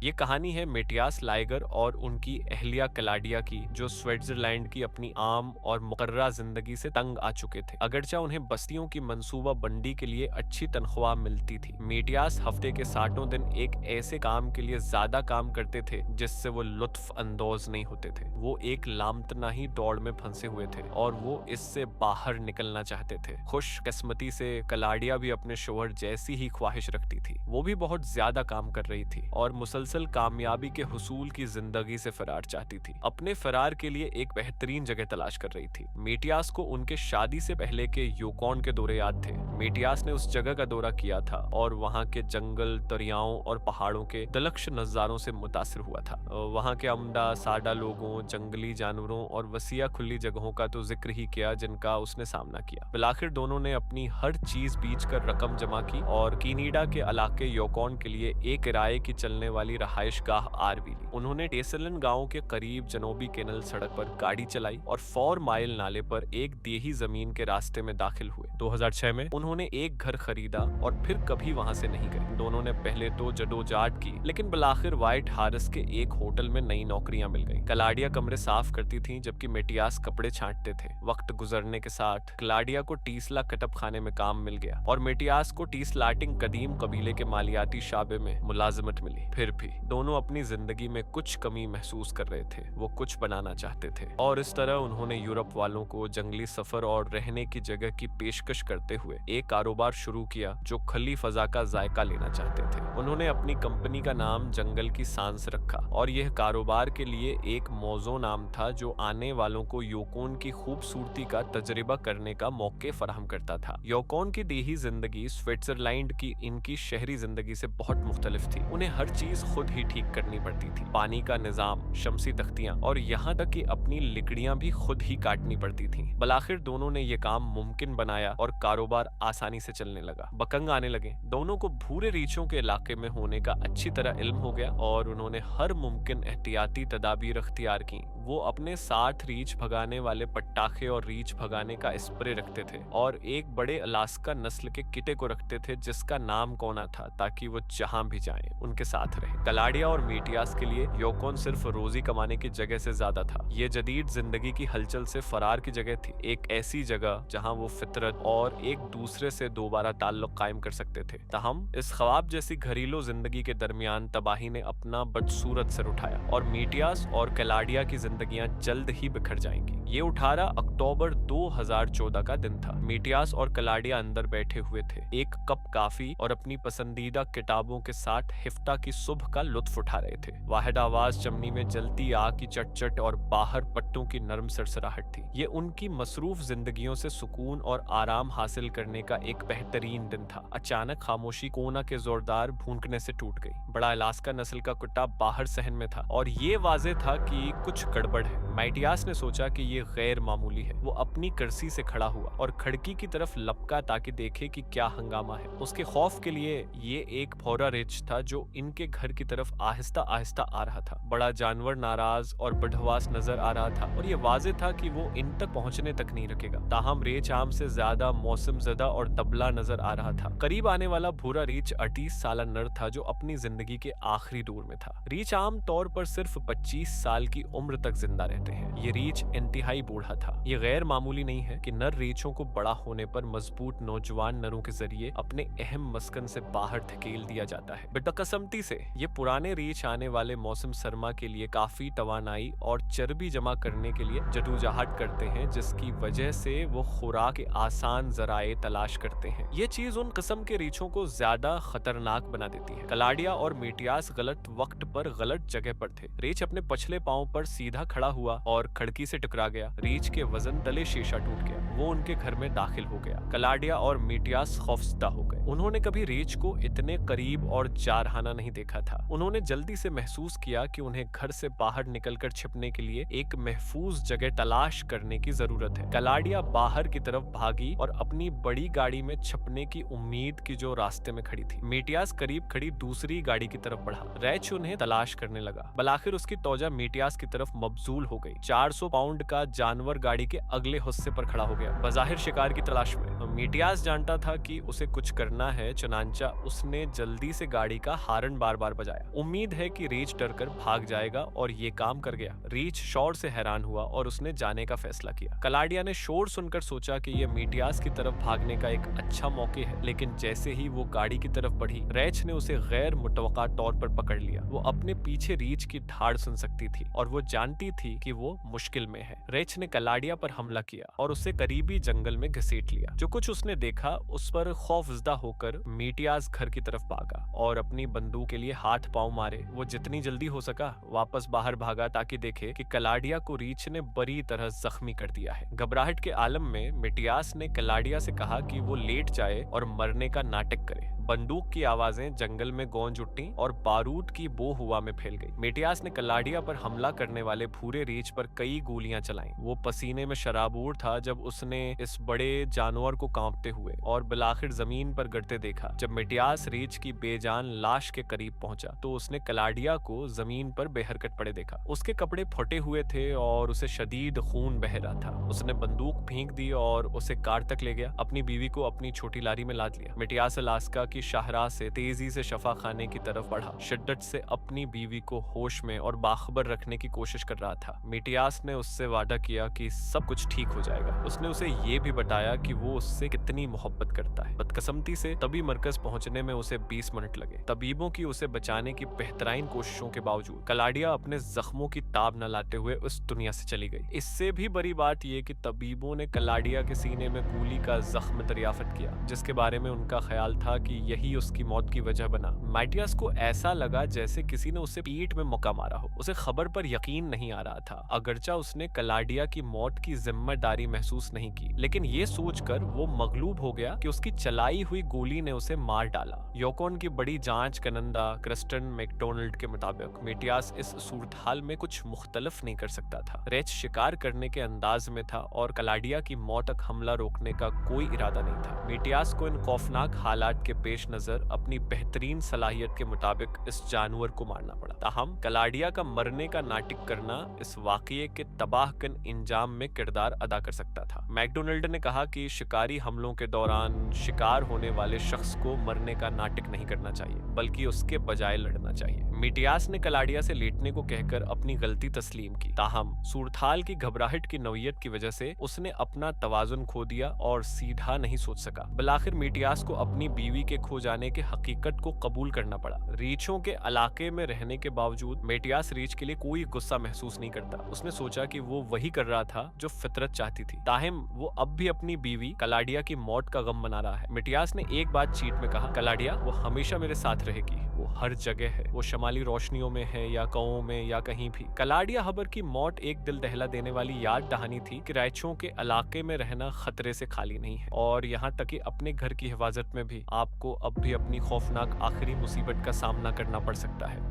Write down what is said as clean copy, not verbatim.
ये कहानी है मेटियास लाइगर और उनकी अहलिया कलाडिया की, जो स्विट्जरलैंड की अपनी आम और मुकर्रा जिंदगी से तंग आ चुके थे। अगरचे उन्हें बस्तियों की मंसूबा बंदी के लिए अच्छी तनख्वाह मिलती थी, मेटियास हफ्ते के साठों दिन एक ऐसे काम के लिए ज्यादा काम करते थे जिससे वो लुत्फ अंदोज नहीं होते थे। वो एक लामतनाही दौड़ में फंसे हुए थे और वो इससे बाहर निकलना चाहते थे। खुशकिस्मती से कलाडिया भी अपने शोहर जैसी ही ख्वाहिश रखती थी। वो भी बहुत ज्यादा काम कर रही थी और मुसलसल कामयाबी के हुसूल की जिंदगी से फरार चाहती थी। अपने फरार के लिए एक बेहतरीन जगह तलाश कर रही थी। मेटियास को उनके शादी से पहले के योकोन के दौरे याद थे। मेटियास ने उस जगह का दौरा किया था और वहां के जंगल, दरियाओं और पहाड़ों के दिलकश नजारों से मुतासिर हुआ था। वहां के अमदा सादा लोगों, जंगली जानवरों और वसिया खुली जगहों का तो जिक्र ही किया जिनका उसने सामना किया। बिलाखिर दोनों ने अपनी हर चीज बीच कर रकम जमा की और कीनीडा के इलाके योकोन के लिए एक किराए की चलने वाली रहायश गाह आरवी ली। उन्होंने टेसलन गांव के करीब जनूबी केनल सड़क पर गाड़ी चलाई और 4 माइल नाले पर एक देही जमीन के रास्ते में दाखिल हुए। 2006 में उन्होंने एक घर खरीदा और फिर कभी वहां से नहीं गए। दोनों ने पहले तो जदोजहद की, लेकिन बिलाखिर व्हाइट हारिस के एक होटल में नई नौकरियां मिल गईं। कलाडिया कमरे साफ करती थी जबकि मेटियास कपड़े छांटते थे। वक्त गुजरने के साथ कलाडिया को टीसला कतब खाने में काम मिल गया और मेटियास को टीसलाटिंग कदीम कबीले के मालियाती शाबे में मुलाजिमत मिली। फिर भी दोनों अपनी जिंदगी में कुछ कमी महसूस कर रहे थे। वो कुछ बनाना चाहते थे और इस तरह उन्होंने यूरोप वालों को जंगली सफर और रहने की जगह की पेशकश करते हुए एक कारोबार शुरू किया जो खुली फजा का जायका लेना चाहते थे। उन्होंने अपनी कंपनी का नाम जंगल की सांस रखा और यह कारोबार के लिए एक मौजू नाम था जो आने वालों को योकोन की खूबसूरती का तजर्बा करने का मौके फराहम करता था। योकोन की देही जिंदगी स्विट्जरलैंड की इनकी शहरी जिंदगी से बहुत मुख्तलिफ थी। उन्हें हर चीज खुद ही ठीक करनी पड़ती थी। पानी का निजाम, शमसी तख्तियां और यहाँ तक कि अपनी लकड़ियां भी खुद ही काटनी पड़ती थीं। बिलाखिर दोनों ने ये काम मुमकिन बनाया और कारोबार आसानी से चलने लगा। बकंग आने लगे। दोनों को भूरे रीछों के इलाके में होने का अच्छी तरह इल्म हो गया और उन्होंने हर मुमकिन एहतियाती तदाबीर अख्तियार की। वो अपने साथ रीछ भगाने वाले पटाखे और रीछ भगाने का स्प्रे रखते थे और एक बड़े अलास्का नस्ल के किटे को रखते थे जिसका नाम कोना था, ताकि वो जहां भी जाएं उनके साथ रहे। कलाडिया और मेटियास के लिए योकोन सिर्फ रोजी कमाने की जगह से ज्यादा था। ये जदीद जिंदगी की हलचल से फरार की जगह थी, एक ऐसी जगह जहां वो फितरत और एक दूसरे से दोबारा ताल्लुक कायम कर सकते थे। तहम इस ख्वाब जैसी घरेलू जिंदगी के दरमियान तबाही ने अपना बदसूरत सर उठाया और मेटियास और कलाडिया की जिंदगियां जल्द ही बिखर जाएंगी। ये 18 अक्टूबर 2014 का दिन था। मेटियास और कलाडिया अंदर बैठे हुए थे, एक कप काफी और अपनी पसंदीदा किताबों के साथ हिफ्ता की सुबह का लुत्फ उठा रहे थे। वाहिद आवाज चमनी में जलती आग की चटचट और बाहर पट्टों की नरम सरसराहट थी। ये उनकी मसरूफ जिंदगियों से सुकून और आराम हासिल करने का एक बेहतरीन दिन था। अचानक खामोशी कोना के जोरदार भूनकने से टूट गई। बड़ा अलास्का नस्ल का कुत्ता बाहर सहन में था और ये वाजे था कि कुछ गड़बड़ है। मेटियास ने सोचा कि ये गैर मामूली है। वो अपनी कुर्सी से खड़ा हुआ और खिड़की की तरफ लपका ताकि देखे कि क्या हंगामा है। उसके खौफ के लिए ये एक भौरा रिछ था जो इनके घर की तरफ आहिस्ता आहिस्ता आ रहा था। बड़ा जानवर नाराज और बदहवास नजर आ रहा था और ये वाजे था कि वो इन तक पहुंचने तक नहीं रुकेगा। ताहम रेच आम से ज्यादा मौसम ज़दा और दबला नजर आ रहा था। करीब आने वाला भूरा रीछ 38 साल नर था जो अपनी जिंदगी के आखिरी दौर में था। रीछ आम तौर पर सिर्फ 25 साल की उम्र तक जिंदा रहते हैं। ये रीछ इंतहाई बूढ़ा था। ये गैर मामूली नहीं है कि नर रीछों को बड़ा होने पर मजबूत नौजवान नरों के जरिए अपने अहम मस्कन से बाहर धकेल दिया जाता है। बदकिस्मती से ये पुराने रीछ आने वाले मौसम सरमा के लिए काफी तवानाई और चर्बी जमा करने के लिए जदोजहद करते हैं, जिसकी वजह से वो खुराक के आसान जराए तलाश करते हैं। ये चीज उन किस्म के रीछों को ज्यादा खतरनाक बना देती है। कलाडिया और मेटियास गलत वक्त पर गलत जगह पर थे। रीछ अपने पछले पांव पर सीधा खड़ा हुआ और खिड़की से टकरा गया। रीछ के वजन तले शीशा टूट गया। वो उनके घर में दाखिल हो गया। कलाडिया और मेटियास खौफजदा हो गए। उन्होंने कभी रीछ को इतने करीब और जारहाना नहीं देखा था। उन्होंने जल्दी से महसूस किया कि उन्हें घर से बाहर निकलकर छिपने के लिए एक महफूज जगह तलाश करने की जरूरत है। कलाडिया बाहर की तरफ भागी और अपनी बड़ी गाड़ी में छिपने की उम्मीद की जो रास्ते में खड़ी थी। मेटियास करीब खड़ी दूसरी गाड़ी की तरफ बढ़ा। रैच उन्हें तलाश करने लगा। बलाखिर उसकी तौजा मेटियास की तरफ मबजूल हो गई। 400 पाउंड का जानवर गाड़ी के अगले हिस्से पर खड़ा हो गया, बजाहिर शिकार की तलाश में। मिटियास जानता था कि उसे कुछ करना है, चुनांचा उसने जल्दी से गाड़ी का हार्न बार बार बजाया। उम्मीद है कि रीच डरकर भाग जाएगा और ये काम कर गया। रीच शोर से हैरान हुआ और उसने जाने का फैसला किया। कलाडिया ने शोर सुनकर सोचा कि यह मिटियास की तरफ भागने का एक अच्छा मौका है, लेकिन जैसे ही वो गाड़ी की तरफ बढ़ी, रैच ने उसे गैर मुतवक्का तौर पर पकड़ लिया। वो अपने पीछे रीच की ढाड़ सुन सकती थी और वो जानती थी कि वो मुश्किल में है। रैच ने कलाडिया पर हमला किया और उसे करीबी जंगल में घसीट लिया। जो कुछ उसने देखा उस पर खौफजदा होकर मिटियास घर की तरफ भागा और अपनी बंदूक के लिए हाथ पांव मारे वो जितनी जल्दी हो सका वापस बाहर भागा ताकि देखे कि कलाडिया को रीच ने बुरी तरह जख्मी कर दिया है। घबराहट के आलम में मिटियास ने कलाडिया से कहा कि वो लेट जाए और मरने का नाटक करे। बंदूक की आवाजें जंगल में गूंज उठी और बारूद की बो हवा में फैल गई। मिटियास ने कलाडिया पर हमला करने वाले भूरे रीछ पर कई गोलियां चलाईं। वो पसीने में शराबूर था जब उसने इस बड़े जानवर को कांपते हुए और बिलाखिर जमीन पर गिरते देखा। जब मिटियास रीछ की बेजान लाश के करीब पहुंचा तो उसने कलाडिया को जमीन पर बेहरकत पड़े देखा। उसके कपड़े फटे हुए थे और उसे शदीद खून बह रहा था। उसने बंदूक फेंक दी और उसे कार तक ले गया। अपनी बीवी को अपनी छोटी लारी में लाद लिया। मिटियास अलास्का की शाहराह से तेजी से शफा खाने की तरफ बढ़ा। शिद्दत से अपनी बीवी को होश में और बाखबर रखने की कोशिश कर रहा था। मिटियास ने उससे वादा किया कि सब कुछ ठीक हो जाएगा। उसने उसे ये भी बताया कि वो उससे कितनी मोहब्बत करता है। बदकिस्मती से तभी मरकज पहुंचने में उसे 20 मिनट लगे। तबीबों की उसे बचाने की बेहतरीन कोशिशों के बावजूद कलाडिया अपने जख्मों की ताब न लाते हुए उस दुनिया से चली गई। इससे भी बड़ी बात यह कि तबीबों ने कलाडिया के सीने में गोली का जख्म दरियाफ्त किया, जिसके बारे में उनका ख्याल था कि यही उसकी मौत की वजह बना। मिटियास को ऐसा लगा जैसे किसी ने उसे पीठ में मुक्का मारा हो। उसे खबर पर यकीन नहीं आ रहा था। अगरचा उसने कलाडिया की मौत की जिम्मेदारी महसूस नहीं की, लेकिन ये सोचकर वो मगलूब हो गया कि उसकी चलाई हुई गोली ने उसे मार डाला। योकोन की बड़ी जांच कनंदा क्रिस्टन मैकडोनाल्ड के मुताबिक मिटियास इस सूरत हाल में कुछ मुख्तलिफ नहीं कर सकता था। रैच शिकार करने के अंदाज में था और कलाडिया की मौत तक हमला रोकने का कोई इरादा नहीं था। मिटियास को इन खौफनाक हालात के पेश नजर अपनी बेहतरीन सलाहियत के मुताबिक इस जानवर को मारना पड़ा। ताहम कलाडिया का मरने का नाटक करना इस वाकये के तबाहकुन इंजाम में किरदार अदा कर सकता था। मैकडोनाल्ड ने कहा कि शिकारी हमलों के दौरान शिकार होने वाले शख्स को मरने का नाटक नहीं करना चाहिए, बल्कि उसके बजाय लड़ना चाहिए। मिटियास ने कलाडिया से लेटने को कहकर अपनी गलती तस्लीम की। ताहम सूरतहाल की घबराहट की नौयत की वजह से उसने अपना तवाजुन खो दिया और सीधा नहीं सोच सका। बिलाखिर मिटियास को अपनी बीवी के खो जाने के हकीकत को कबूल करना पड़ा। रीछों के इलाके में रहने के बावजूद मिटियास रीछ के लिए कोई गुस्सा महसूस नहीं करता। उसने सोचा कि वो वही कर रहा था जो फितरत चाहती थी। ताहिम वो अब भी अपनी बीवी कलाडिया की मौत का गम मना रहा है। मिटियास ने एक बात चीट में कहा, कलाडिया वो हमेशा मेरे साथ रहेगी, वो हर जगह है, वो शमाली रोशनियों में है या कौओं में या कहीं भी। कलाडिया हबर की मौत एक दिल दहला देने वाली याद दहानी थी कि राइचों के इलाके में रहना खतरे से खाली नहीं है, और यहाँ तक कि अपने घर की हिफाजत में भी आपको अब भी अपनी खौफनाक आखिरी मुसीबत का सामना करना पड़ सकता है।